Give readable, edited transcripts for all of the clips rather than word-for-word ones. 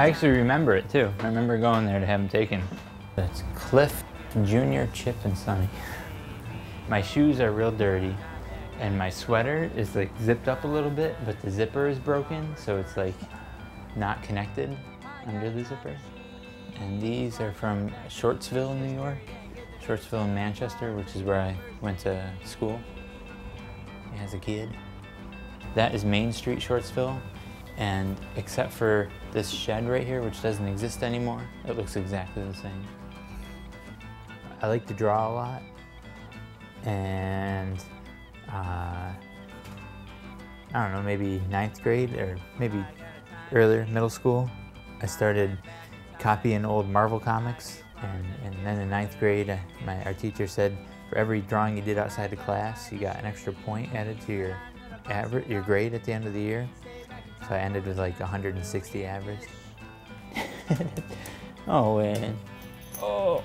I actually remember it too. I remember going there to have them taken. It's Cliff, Junior, Chip, and Sonny. My shoes are real dirty, and my sweater is like zipped up a little bit, but the zipper is broken, so it's like not connected under the zipper. And these are from Shortsville, New York. Shortsville in Manchester, which is where I went to school as a kid. That is Main Street, Shortsville. And except for this shed right here, which doesn't exist anymore, it looks exactly the same. I like to draw a lot. And I don't know, maybe 9th grade or maybe earlier, middle school, I started copying old Marvel comics. And then in 9th grade, our teacher said for every drawing you did outside of class, you got an extra point added to your grade at the end of the year. So I ended with like 160 average. Oh, man. Oh.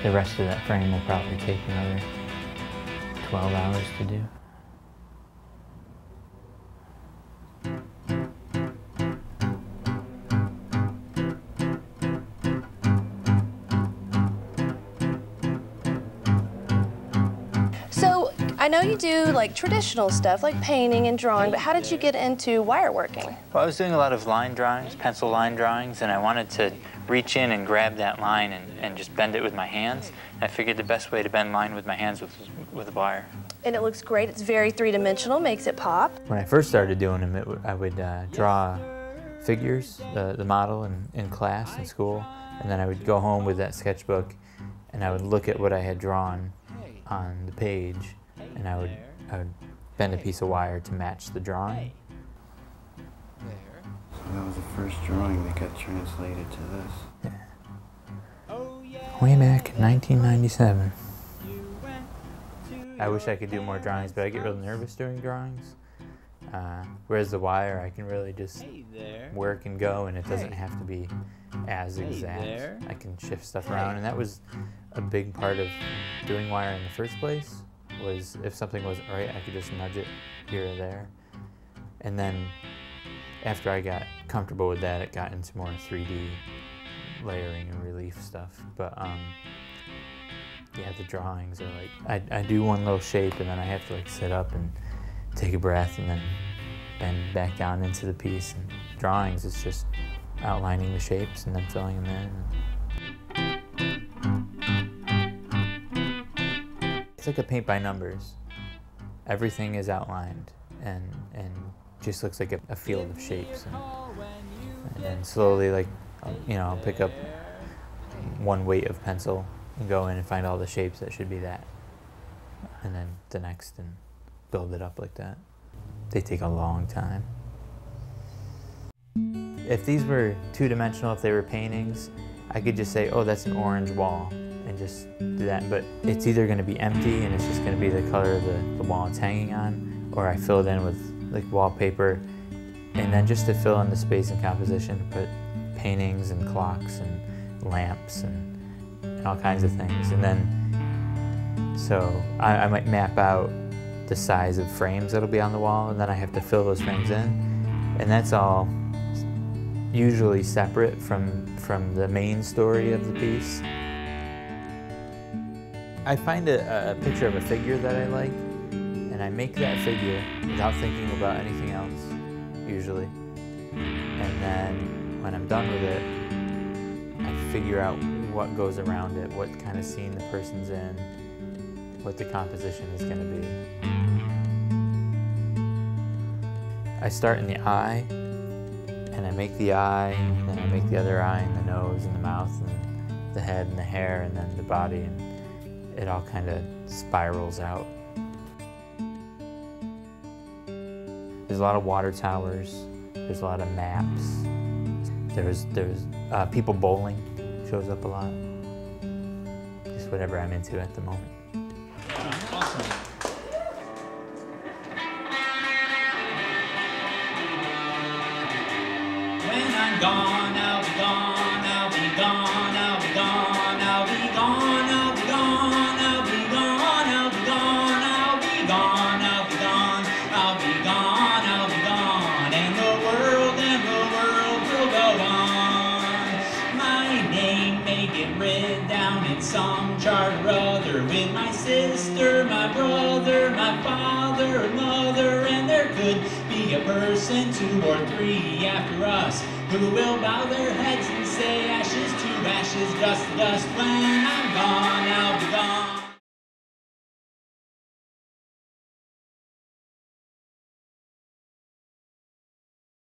The rest of that frame will probably take another 12 hours to do. So I know you do like traditional stuff like painting and drawing, but how did you get into wire working? Well, I was doing a lot of line drawings, pencil line drawings, and I wanted to reach in and grab that line and just bend it with my hands. And I figured the best way to bend line with my hands was with a wire. And it looks great. It's very three-dimensional, makes it pop. When I first started doing them, I would draw figures, the model in class, in school, and then I would go home with that sketchbook and I would look at what I had drawn on the page, and I would bend a piece of wire to match the drawing. So that was the first drawing that got translated to this. Yeah. Way back in 1997. I wish I could do more drawings, but I get real nervous doing drawings. Whereas the wire, I can really just work and go, and it doesn't have to be as exact. I can shift stuff around, and that was a big part of doing wire in the first place, was if something wasn't right, I could just nudge it here or there. And then after I got comfortable with that, it got into more 3D layering and relief stuff. But yeah, the drawings are like, I do one little shape and then I have to like sit up and take a breath and then bend back down into the piece. And drawings is just outlining the shapes and then filling them in. It's like a paint by numbers. Everything is outlined and just looks like a field of shapes. And then slowly, like, you know, I'll pick up one weight of pencil and go in and find all the shapes that should be that. And then the next, and build it up like that. They take a long time. If these were two-dimensional, if they were paintings, I could just say, oh, that's an orange wall, and just do that. But it's either going to be empty and it's just going to be the color of the wall it's hanging on, or I fill it in with like wallpaper, and then just to fill in the space and composition, put paintings and clocks and lamps and all kinds of things. And then, so I might map out the size of frames that'll be on the wall, and then I have to fill those frames in. And that's all usually separate from the main story of the piece. I find a picture of a figure that I like, and I make that figure without thinking about anything else, usually. And then when I'm done with it, I figure out what goes around it, what kind of scene the person's in, what the composition is going to be. I start in the eye, and I make the eye, and then I make the other eye, and the nose, and the mouth, and the head, and the hair, and then the body, and it all kind of spirals out. There's a lot of water towers, there's a lot of maps, there's people bowling shows up a lot, just whatever I'm into at the moment. gone, I'll be gone, I'll be gone, I'll be gone, I'll be gone, I'll be gone, I'll be gone, I'll be gone, I'll be gone, I'll be gone, I'll be gone, I'll be gone, and the world will go on. My name may get written down in some chart or other with my sister, my brother, my father and mother, and there could be a person, 2 or 3 after us, who will bow their heads and say ashes to ashes, dust to dust. When I'm gone, I'll be gone.